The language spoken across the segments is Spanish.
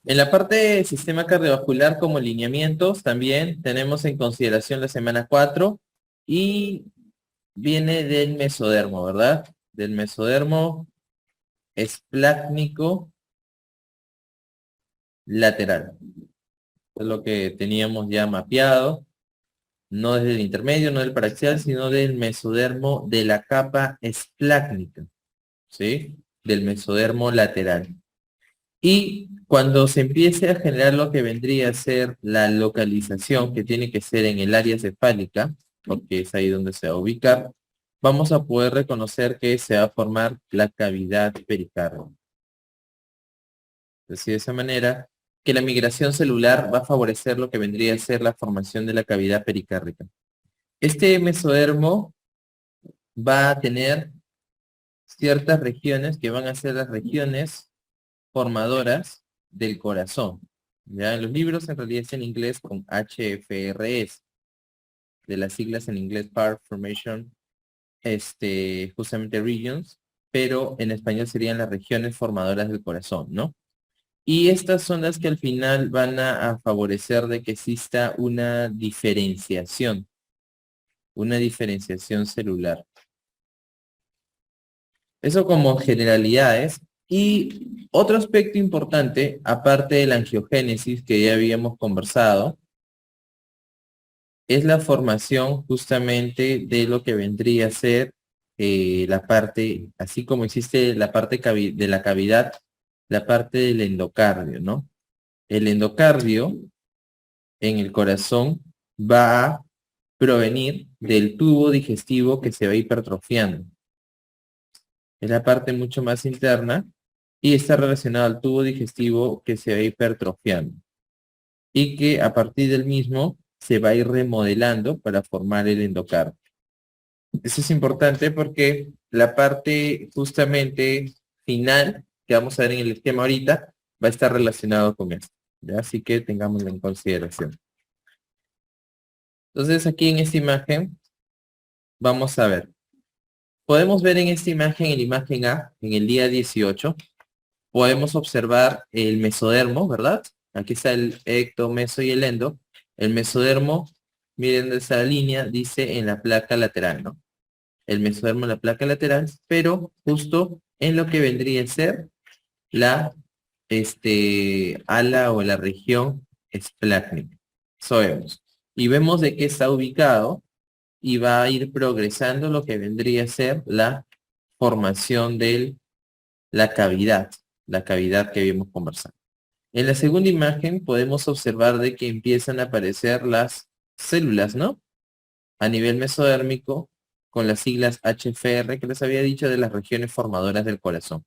En la parte del sistema cardiovascular como lineamientos también tenemos en consideración la semana 4 y viene del mesodermo, ¿verdad? Del mesodermo esplácnico lateral. Es lo que teníamos ya mapeado, no desde el intermedio, no del paraxial, sino del mesodermo de la capa esplácnica, ¿sí? Del mesodermo lateral. Y cuando se empiece a generar lo que vendría a ser la localización, que tiene que ser en el área cefálica, porque es ahí donde se va a ubicar, vamos a poder reconocer que se va a formar la cavidad pericárdica. Así de esa manera que la migración celular va a favorecer lo que vendría a ser la formación de la cavidad pericárdica. Este mesodermo va a tener ciertas regiones que van a ser las regiones formadoras del corazón. Ya en los libros en realidad es en inglés con HFRS, de las siglas en inglés Part Formation, justamente Regions, pero en español serían las regiones formadoras del corazón, ¿no? Y estas son las que al final van a favorecer de que exista una diferenciación celular. Eso como generalidades. Y otro aspecto importante, aparte de la angiogénesis que ya habíamos conversado, es la formación justamente de lo que vendría a ser la parte, así como existe la parte de la cavidad, la parte del endocardio, ¿no? El endocardio en el corazón va a provenir del tubo digestivo que se va hipertrofiando. Es la parte mucho más interna y está relacionado al tubo digestivo que se va hipertrofiando y que a partir del mismo se va a ir remodelando para formar el endocardio. Eso es importante porque la parte justamente final que vamos a ver en el esquema ahorita va a estar relacionado con esto, ¿ya? Así que tengámoslo en consideración. Entonces aquí en esta imagen vamos a ver. Podemos ver en esta imagen, en la imagen A, en el día 18, podemos observar el mesodermo, ¿verdad? Aquí está el ecto, meso y el endo. El mesodermo, miren esa línea, dice en la placa lateral, ¿no? El mesodermo en la placa lateral, pero justo en lo que vendría a ser la ala o la región esplácnica. Eso vemos. Y vemos de qué está ubicado y va a ir progresando lo que vendría a ser la formación de la cavidad que habíamos conversado. En la segunda imagen podemos observar de que empiezan a aparecer las células, ¿no? A nivel mesodérmico, con las siglas HFR que les había dicho de las regiones formadoras del corazón,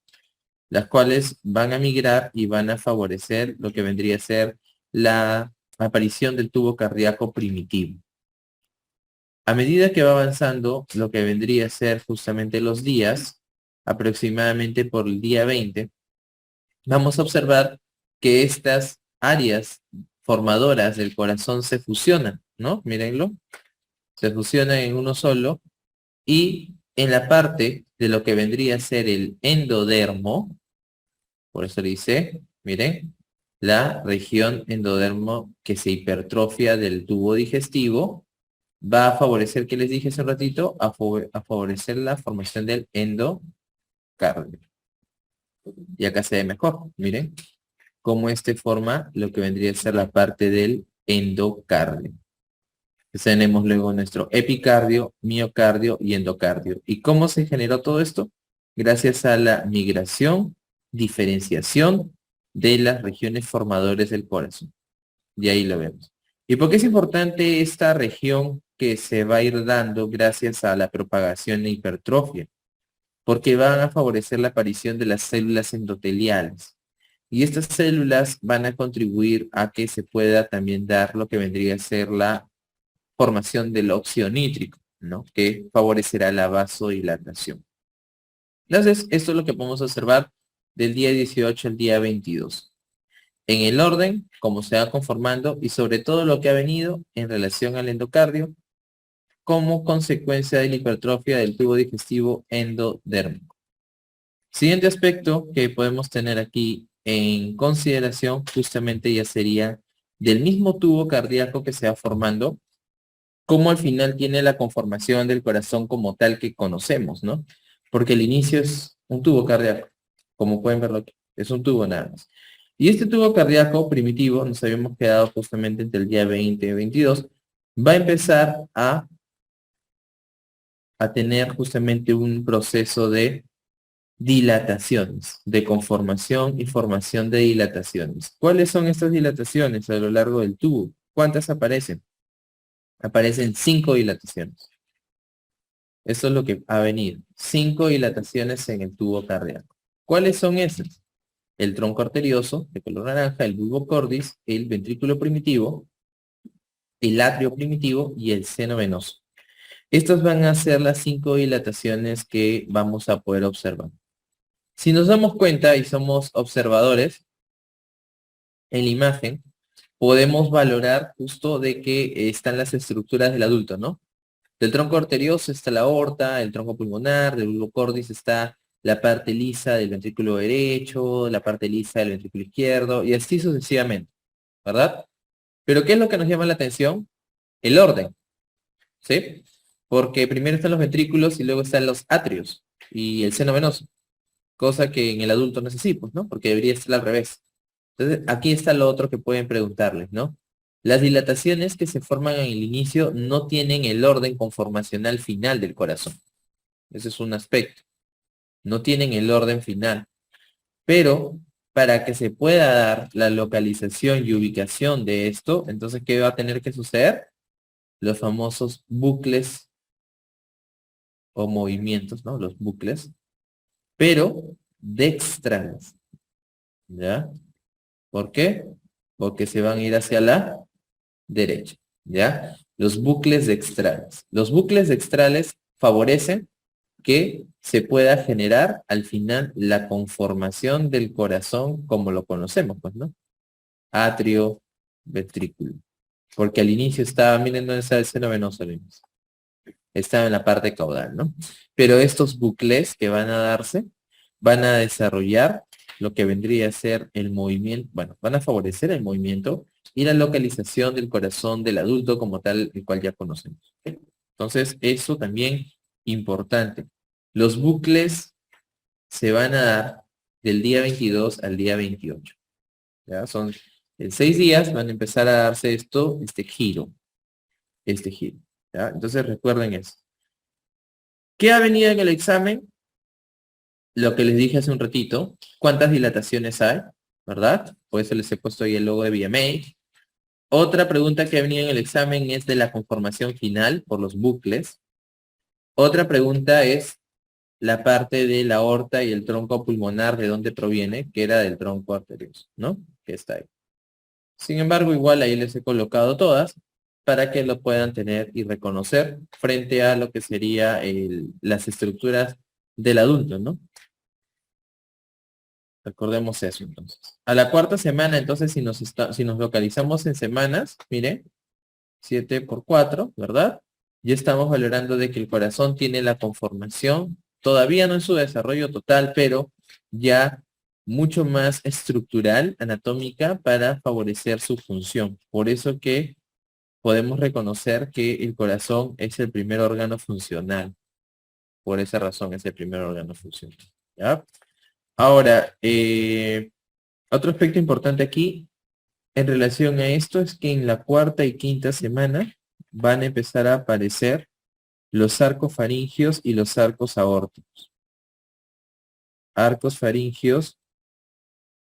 las cuales van a migrar y van a favorecer lo que vendría a ser la aparición del tubo cardíaco primitivo. A medida que va avanzando lo que vendría a ser justamente los días, aproximadamente por el día 20, vamos a observar que estas áreas formadoras del corazón se fusionan, ¿no? Mírenlo, se fusionan en uno solo y en la parte de lo que vendría a ser el endodermo, por eso le dice, miren, la región endodermo que se hipertrofia del tubo digestivo va a favorecer, ¿qué les dije hace un ratito? A favorecer la formación del endocardio. Y acá se ve mejor, miren, cómo forma lo que vendría a ser la parte del endocardio. Entonces tenemos luego nuestro epicardio, miocardio y endocardio. ¿Y cómo se generó todo esto? Gracias a la migración, diferenciación de las regiones formadores del corazón. Y ahí lo vemos. ¿Y por qué es importante esta región que se va a ir dando gracias a la propagación e hipertrofia? Porque van a favorecer la aparición de las células endoteliales. Y estas células van a contribuir a que se pueda también dar lo que vendría a ser la formación del óxido nítrico, ¿no? Que favorecerá la vasodilatación. Entonces, esto es lo que podemos observar del día 18 al día 22. En el orden, cómo se va conformando y sobre todo lo que ha venido en relación al endocardio como consecuencia de la hipertrofia del tubo digestivo endodérmico. Siguiente aspecto que podemos tener aquí en consideración justamente ya sería del mismo tubo cardíaco que se va formando, como al final tiene la conformación del corazón como tal que conocemos, ¿no? Porque el inicio es un tubo cardíaco, como pueden verlo aquí, es un tubo nada más. Y este tubo cardíaco primitivo, nos habíamos quedado justamente entre el día 20 y 22, va a empezar a tener justamente un proceso de dilataciones, de conformación y formación de dilataciones. ¿Cuáles son estas dilataciones a lo largo del tubo? ¿Cuántas aparecen? Aparecen 5 dilataciones. Eso es lo que ha venido. 5 dilataciones en el tubo cardíaco. ¿Cuáles son esas? El tronco arterioso, de color naranja, el bulbo cordis, el ventrículo primitivo, el atrio primitivo y el seno venoso. Estas van a ser las 5 dilataciones que vamos a poder observar. Si nos damos cuenta y somos observadores en la imagen, podemos valorar justo de que están las estructuras del adulto, ¿no? Del tronco arterioso está la aorta, el tronco pulmonar, del bulbo cordis está la parte lisa del ventrículo derecho, la parte lisa del ventrículo izquierdo, y así sucesivamente, ¿verdad? Pero ¿qué es lo que nos llama la atención? El orden, ¿sí? Porque primero están los ventrículos y luego están los atrios y el seno venoso, cosa que en el adulto no es así, pues, ¿no? Porque debería estar al revés. Entonces, aquí está lo otro que pueden preguntarles, ¿no? Las dilataciones que se forman en el inicio no tienen el orden conformacional final del corazón. Ese es un aspecto. No tienen el orden final. Pero para que se pueda dar la localización y ubicación de esto, entonces, ¿qué va a tener que suceder? Los famosos bucles o movimientos, ¿no? Los bucles, pero dextrales. ¿Ya? ¿Por qué? Porque se van a ir hacia la derecha, ¿ya? Los bucles dextrales. Los bucles dextrales favorecen que se pueda generar al final la conformación del corazón como lo conocemos, pues, ¿no? Atrio, ventrículo. Porque al inicio estaba, miren dónde está el seno venoso al inicio. Estaba en la parte caudal, ¿no? Pero estos bucles que van a darse, van a desarrollar lo que vendría a ser el movimiento, bueno, van a favorecer el movimiento y la localización del corazón del adulto como tal, el cual ya conocemos. ¿Ok? Entonces, eso también importante. Los bucles se van a dar del día 22 al día 28. ¿Ya? Son en 6 días van a empezar a darse este giro. ¿Ya? Entonces recuerden eso. ¿Qué ha venido en el examen? Lo que les dije hace un ratito. ¿Cuántas dilataciones hay? ¿Verdad? Por eso les he puesto ahí el logo de VMA. Otra pregunta que ha venido en el examen es de la conformación final por los bucles. Otra pregunta es la parte de la aorta y el tronco pulmonar, ¿de dónde proviene? Que era del tronco arterioso, ¿no? Que está ahí. Sin embargo, igual ahí les he colocado todas para que lo puedan tener y reconocer frente a lo que sería las estructuras del adulto, ¿no? Recordemos eso entonces. A la cuarta semana, entonces, si nos localizamos en semanas, mire, 7 por 4, ¿verdad? Ya estamos valorando de que el corazón tiene la conformación, todavía no en su desarrollo total, pero ya mucho más estructural, anatómica, para favorecer su función. Por eso que podemos reconocer que el corazón es el primer órgano funcional. Por esa razón es el primer órgano funcional. ¿Ya? Ahora, otro aspecto importante aquí en relación a esto es que en la cuarta y quinta semana van a empezar a aparecer los arcos faringios y los arcos aórticos. Arcos faringios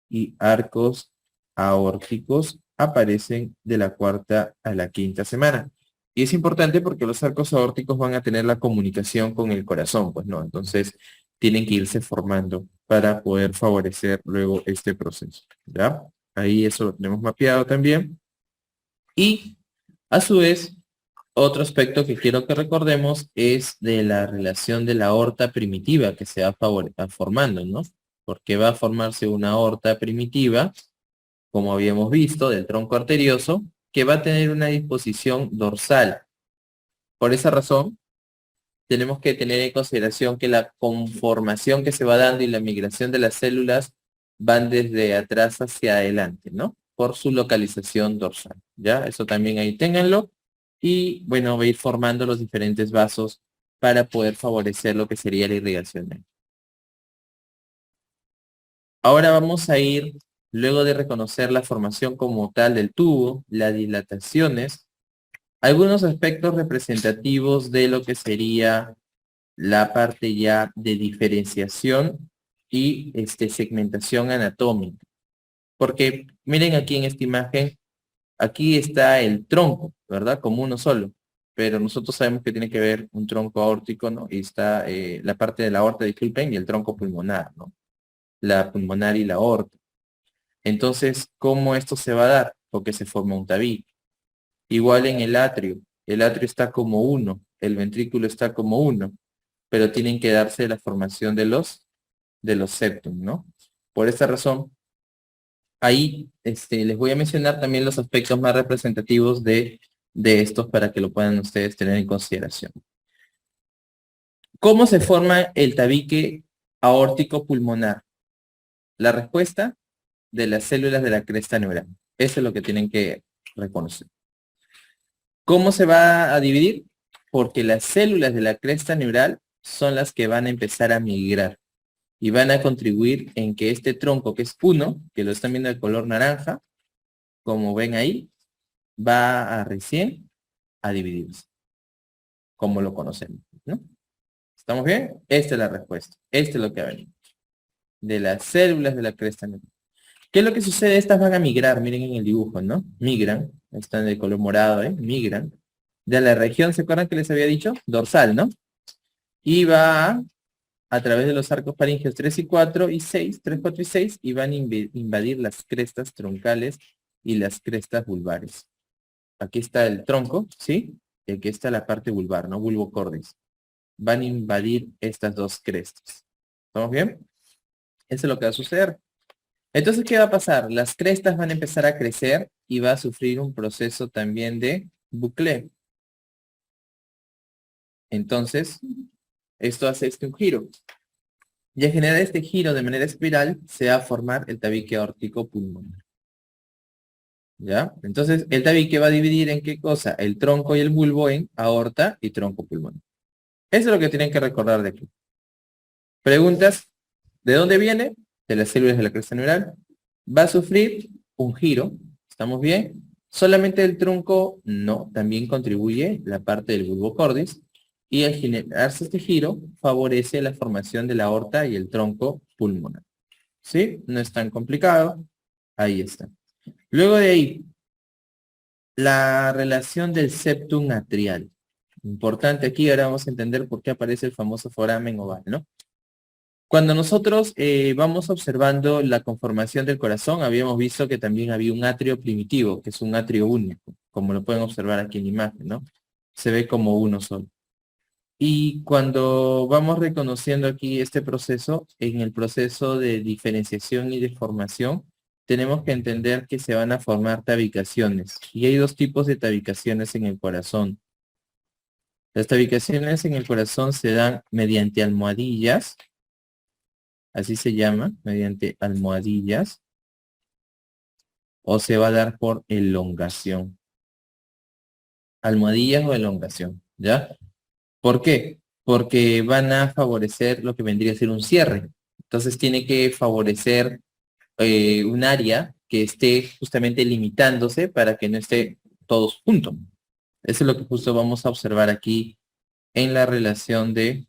y arcos aórticos aparecen de la cuarta a la quinta semana. Y es importante porque los arcos aórticos van a tener la comunicación con el corazón, pues no, entonces tienen que irse formando para poder favorecer luego este proceso, ¿ya? Ahí eso lo tenemos mapeado también. Y a su vez, otro aspecto que quiero que recordemos es de la relación de la aorta primitiva que se va formando, ¿no? Porque va a formarse una aorta primitiva, como habíamos visto, del tronco arterioso, que va a tener una disposición dorsal. Por esa razón, tenemos que tener en consideración que la conformación que se va dando y la migración de las células van desde atrás hacia adelante, ¿no? Por su localización dorsal, ¿ya? Eso también ahí ténganlo. Y bueno, va a ir formando los diferentes vasos para poder favorecer lo que sería la irrigación. Ahora vamos a ir, luego de reconocer la formación como tal del tubo, las dilataciones, algunos aspectos representativos de lo que sería la parte ya de diferenciación y segmentación anatómica. Porque miren aquí en esta imagen, aquí está el tronco, ¿verdad? Como uno solo. Pero nosotros sabemos que tiene que ver un tronco aórtico, ¿no? Y está la parte de la aorta, disculpen, y el tronco pulmonar, ¿no? La pulmonar y la aorta. Entonces, ¿cómo esto se va a dar? Porque se forma un tabique. Igual en el atrio está como uno, el ventrículo está como uno, pero tienen que darse la formación de los septum, ¿no? Por esta razón, ahí les voy a mencionar también los aspectos más representativos de estos para que lo puedan ustedes tener en consideración. ¿Cómo se forma el tabique aórtico pulmonar? La respuesta de las células de la cresta neural. Eso es lo que tienen que reconocer. ¿Cómo se va a dividir? Porque las células de la cresta neural son las que van a empezar a migrar y van a contribuir en que este tronco, que es uno, que lo están viendo de color naranja, como ven ahí, va a recién a dividirse, como lo conocemos, ¿no? ¿Estamos bien? Esta es la respuesta. Esto es lo que va a venir. De las células de la cresta neural. ¿Qué es lo que sucede? Estas van a migrar, miren en el dibujo, ¿no? Migran, están de color morado, migran. De la región, ¿se acuerdan que les había dicho? Dorsal, ¿no? Y va a través de los arcos faringeos 3 y 4 y 6, 3, 4 y 6, y van a invadir las crestas troncales y las crestas vulvares. Aquí está el tronco, ¿sí? Y aquí está la parte vulvar, ¿no? Vulvocordis. Van a invadir estas dos crestas. ¿Estamos bien? Eso es lo que va a suceder. Entonces, ¿qué va a pasar? Las crestas van a empezar a crecer y va a sufrir un proceso también de bucle. Entonces, esto hace un giro. Y al generar este giro de manera espiral, se va a formar el tabique aórtico pulmonar. ¿Ya? Entonces, el tabique va a dividir en qué cosa? El tronco y el bulbo en aorta y tronco pulmonar. Eso es lo que tienen que recordar de aquí. Preguntas, ¿de dónde viene? De las células de la cresta neural. Va a sufrir un giro. ¿Estamos bien? Solamente el tronco no, también contribuye la parte del bulbo cordis. Y al generarse este giro, favorece la formación de la aorta y el tronco pulmonar. ¿Sí? No es tan complicado. Ahí está. Luego de ahí, la relación del septum atrial. Importante aquí, ahora vamos a entender por qué aparece el famoso foramen oval, ¿no? Cuando nosotros vamos observando la conformación del corazón, habíamos visto que también había un atrio primitivo, que es un atrio único, como lo pueden observar aquí en la imagen, ¿no? Se ve como uno solo. Y cuando vamos reconociendo aquí este proceso, en el proceso de diferenciación y de formación, tenemos que entender que se van a formar tabicaciones. Y hay dos tipos de tabicaciones en el corazón. Las tabicaciones en el corazón se dan mediante almohadillas, así se llama, mediante almohadillas, o se va a dar por elongación. Almohadillas o elongación, ¿ya? ¿Por qué? Porque van a favorecer lo que vendría a ser un cierre. Entonces tiene que favorecer un área que esté justamente limitándose para que no esté todos juntos. Eso es lo que justo vamos a observar aquí en la relación de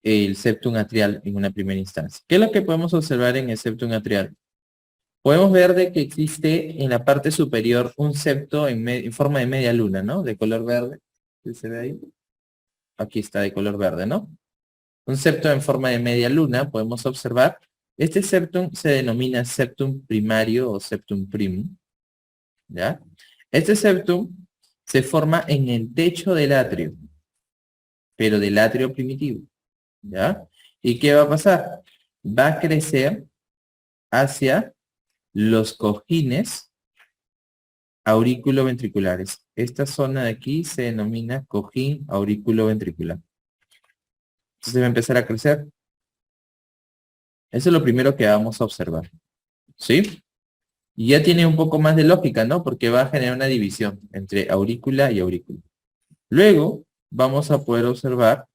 el septum atrial en una primera instancia. ¿Qué es lo que podemos observar en el septum atrial? Podemos ver de que existe en la parte superior un septo en forma de media luna, ¿no? De color verde. ¿Sí se ve ahí? Aquí está de color verde, ¿no? Un septo en forma de media luna, podemos observar. Este septum se denomina septum primario o septum primum, ¿ya? Este septum se forma en el techo del atrio, pero del atrio primitivo, ¿ya? ¿Y qué va a pasar? Va a crecer hacia los cojines aurículo-ventriculares. Esta zona de aquí se denomina cojín aurículo-ventricular. Entonces va a empezar a crecer Eso es lo primero que vamos a observar. ¿Sí? Y ya tiene un poco más de lógica, ¿no? Porque va a generar una división entre aurícula y aurícula. Luego vamos a poder observar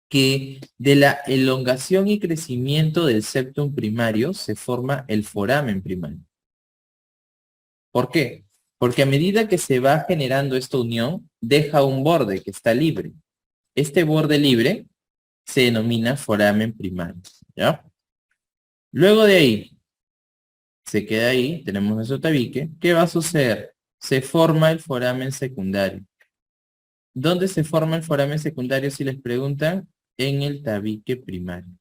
que de la elongación y crecimiento del septum primario se forma el foramen primario. ¿Por qué? Porque a medida que se va generando esta unión, deja un borde que está libre. Este borde libre se denomina foramen primario, ¿ya? Luego de ahí, se queda ahí, tenemos nuestro tabique. ¿Qué va a suceder? Se forma el foramen secundario. ¿Dónde se forma el foramen secundario si les preguntan? En el tabique primario.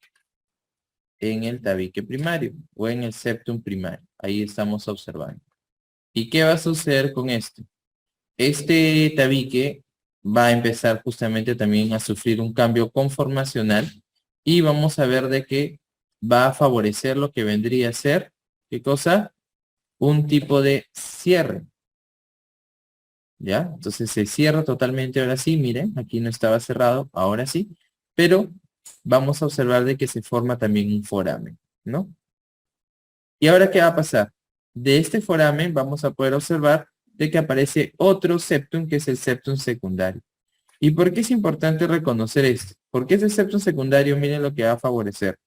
En el tabique primario o en el septum primario. Ahí estamos observando. ¿Y qué va a suceder con esto? Este tabique va a empezar justamente también a sufrir un cambio conformacional y vamos a ver de que va a favorecer lo que vendría a ser, ¿qué cosa? Un tipo de cierre. ¿Ya? Entonces se cierra totalmente ahora sí, miren, aquí no estaba cerrado, ahora sí, pero vamos a observar de que se forma también un foramen, ¿no? ¿Y ahora qué va a pasar? De este foramen vamos a poder observar de que aparece otro septum, que es el septum secundario. ¿Y por qué es importante reconocer esto? Porque ese septum secundario, miren lo que va a favorecer,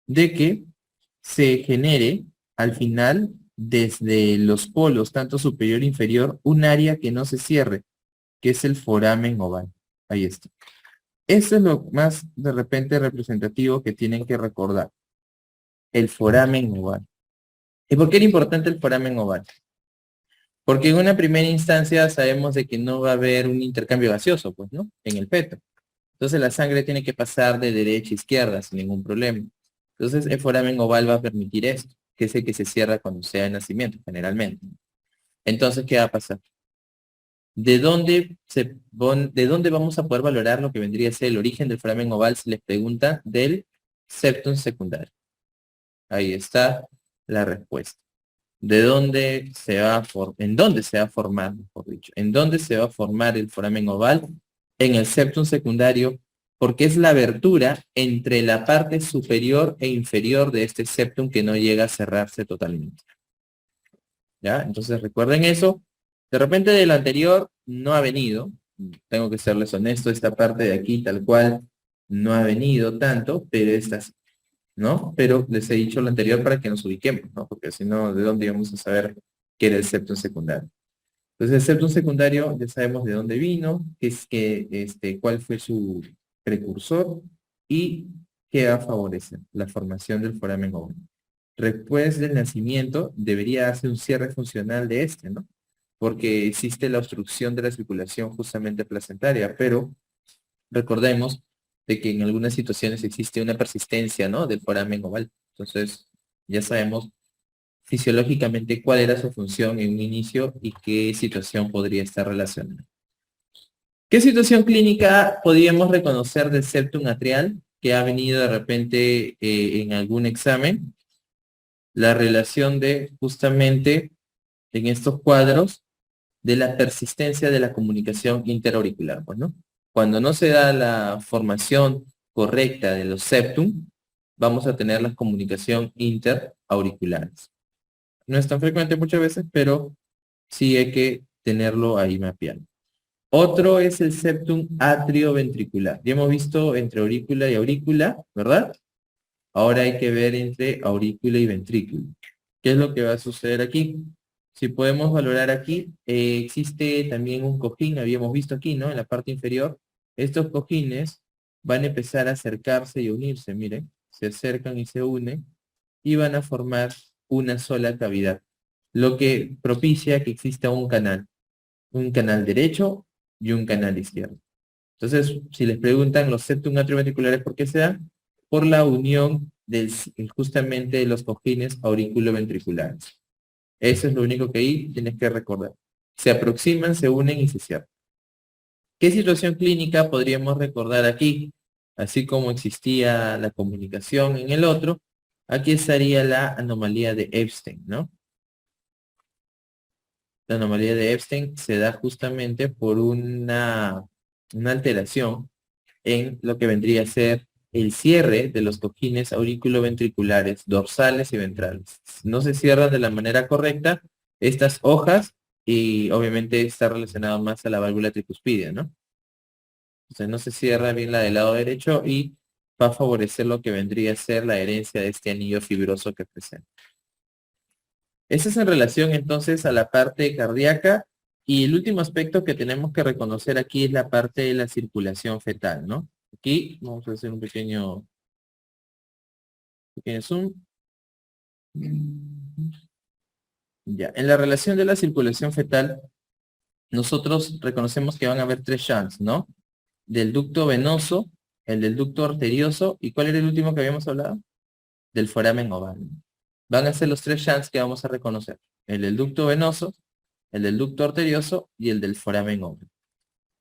de que se genere al final, desde los polos, tanto superior e inferior, un área que no se cierre, que es el foramen oval. Ahí está. Eso es lo más de repente representativo que tienen que recordar. El foramen oval. ¿Y por qué era importante el foramen oval? Porque en una primera instancia sabemos de que no va a haber un intercambio gaseoso, pues, ¿no? En el feto. Entonces la sangre tiene que pasar de derecha a izquierda sin ningún problema. Entonces el foramen oval va a permitir esto, que es el que se cierra cuando sea el nacimiento, generalmente. Entonces, ¿qué va a pasar? ¿De dónde vamos a poder valorar lo que vendría a ser el origen del foramen oval si les pregunta del septum secundario? Ahí está la respuesta. ¿De dónde se va en dónde se va a formar, mejor dicho? ¿En dónde se va a formar el foramen oval? En el septum secundario, porque es la abertura entre la parte superior e inferior de este septum que no llega a cerrarse totalmente. ¿Ya? Entonces recuerden eso. De repente de lo anterior no ha venido. Tengo que serles honesto, esta parte de aquí tal cual no ha venido tanto, pero esta sí, ¿no? Pero les he dicho lo anterior para que nos ubiquemos, ¿no? Porque si no, ¿de dónde íbamos a saber qué era el septum secundario? Entonces el septum secundario ya sabemos de dónde vino, cuál fue su precursor y qué va a favorecer la formación del foramen oval. Después del nacimiento debería hacer un cierre funcional de este, ¿no? Porque existe la obstrucción de la circulación justamente placentaria, pero recordemos de que en algunas situaciones existe una persistencia, ¿no? Del foramen oval. Entonces, ya sabemos fisiológicamente cuál era su función en un inicio y qué situación podría estar relacionada. ¿Qué situación clínica podríamos reconocer del septum atrial que ha venido de repente en algún examen? La relación de justamente en estos cuadros de la persistencia de la comunicación interauricular, pues, ¿no? Cuando no se da la formación correcta de los septum, vamos a tener la comunicación interauriculares. No es tan frecuente muchas veces, pero sí hay que tenerlo ahí mapeado. Otro es el septum atrioventricular. Ya hemos visto entre aurícula y aurícula, ¿verdad? Ahora hay que ver entre aurícula y ventrículo. ¿Qué es lo que va a suceder aquí? Si podemos valorar aquí, existe también un cojín, habíamos visto aquí, ¿no? En la parte inferior. Estos cojines van a empezar a acercarse y unirse, miren. Se acercan y se unen y van a formar una sola cavidad. Lo que propicia que exista un canal derecho y un canal izquierdo. Entonces, si les preguntan los septum atrioventriculares, ¿por qué se dan? Por la unión justamente de los cojines auriculoventriculares. Eso es lo único que ahí tienes que recordar. Se aproximan, se unen y se cierran. ¿Qué situación clínica podríamos recordar aquí? Así como existía la comunicación en el otro, aquí estaría la anomalía de Epstein, ¿no? La anomalía de Epstein se da justamente por una alteración en lo que vendría a ser el cierre de los cojines auriculoventriculares dorsales y ventrales. No se cierran de la manera correcta estas hojas y obviamente está relacionado más a la válvula tricuspidia, ¿no? O sea, no se cierra bien la del lado derecho y va a favorecer lo que vendría a ser la herencia de este anillo fibroso que presenta. Esa es en relación entonces a la parte cardíaca y el último aspecto que tenemos que reconocer aquí es la parte de la circulación fetal, ¿no? Aquí vamos a hacer un pequeño zoom. Ya, en la relación de la circulación fetal, nosotros reconocemos que van a haber tres shunts, ¿no? Del ducto venoso, el del ducto arterioso, ¿y cuál era el último que habíamos hablado? Del foramen oval. Van a ser los tres shunts que vamos a reconocer. El del ducto venoso, el del ducto arterioso y el del foramen oval.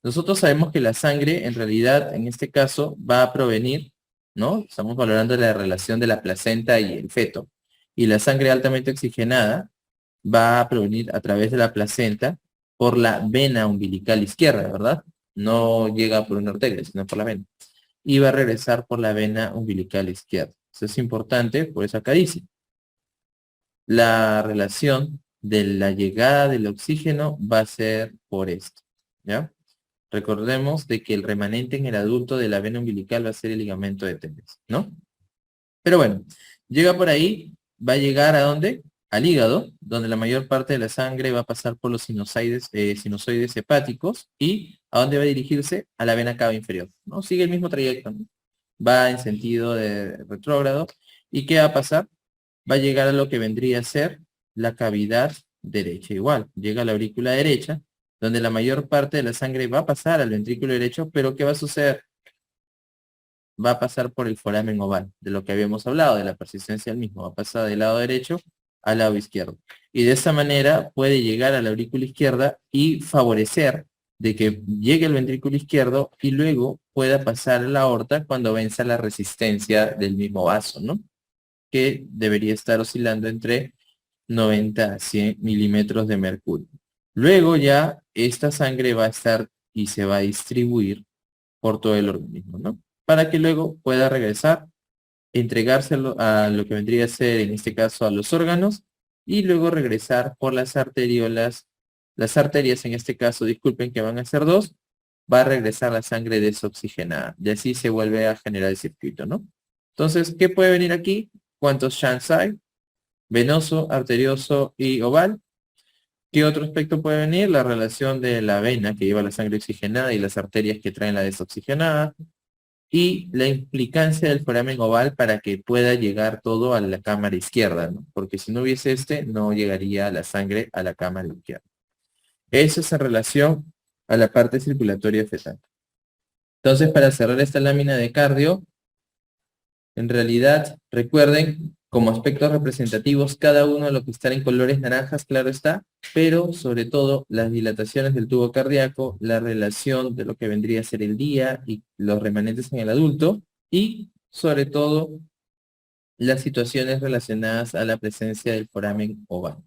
Nosotros sabemos que la sangre, en realidad, en este caso, va a provenir, ¿no? Estamos valorando la relación de la placenta y el feto. Y la sangre altamente oxigenada va a provenir a través de la placenta por la vena umbilical izquierda, ¿verdad? No llega por una arteria, sino por la vena. Y va a regresar por la vena umbilical izquierda. Eso es importante, por eso acá dice. La relación de la llegada del oxígeno va a ser por esto, ¿ya? Recordemos de que el remanente en el adulto de la vena umbilical va a ser el ligamento de Teles, ¿no? Pero bueno, llega por ahí, va a llegar ¿a dónde? Al hígado, donde la mayor parte de la sangre va a pasar por los sinusoides hepáticos y ¿a dónde va a dirigirse? A la vena cava inferior, ¿no? Sigue el mismo trayecto, ¿no? Va en sentido de retrógrado. ¿Y qué va a pasar? Va a llegar a lo que vendría a ser la cavidad derecha. Igual, llega a la aurícula derecha, donde la mayor parte de la sangre va a pasar al ventrículo derecho, pero ¿qué va a suceder? Va a pasar por el foramen oval, de lo que habíamos hablado, de la persistencia del mismo. Va a pasar del lado derecho al lado izquierdo. Y de esa manera puede llegar a la aurícula izquierda y favorecer de que llegue al ventrículo izquierdo y luego pueda pasar a la aorta cuando venza la resistencia del mismo vaso, ¿no? Que debería estar oscilando entre 90 a 100 milímetros de mercurio. Luego ya esta sangre va a estar y se va a distribuir por todo el organismo, ¿no? Para que luego pueda regresar, entregárselo a lo que vendría a ser, en este caso, a los órganos, y luego regresar por las arteriolas, las arterias, en este caso, disculpen que van a ser dos, va a regresar la sangre desoxigenada, y así se vuelve a generar el circuito, ¿no? Entonces, ¿qué puede venir aquí? ¿Cuántos shunts hay? Venoso, arterioso y oval. ¿Qué otro aspecto puede venir? La relación de la vena que lleva la sangre oxigenada y las arterias que traen la desoxigenada. Y la implicancia del foramen oval para que pueda llegar todo a la cámara izquierda, ¿no? Porque si no hubiese este, no llegaría la sangre a la cámara izquierda. Eso es en relación a la parte circulatoria fetal. Entonces, para cerrar esta lámina de cardio, en realidad, recuerden, como aspectos representativos, cada uno de los que están en colores naranjas, claro está, pero sobre todo las dilataciones del tubo cardíaco, la relación de lo que vendría a ser el día y los remanentes en el adulto, y sobre todo las situaciones relacionadas a la presencia del foramen oval.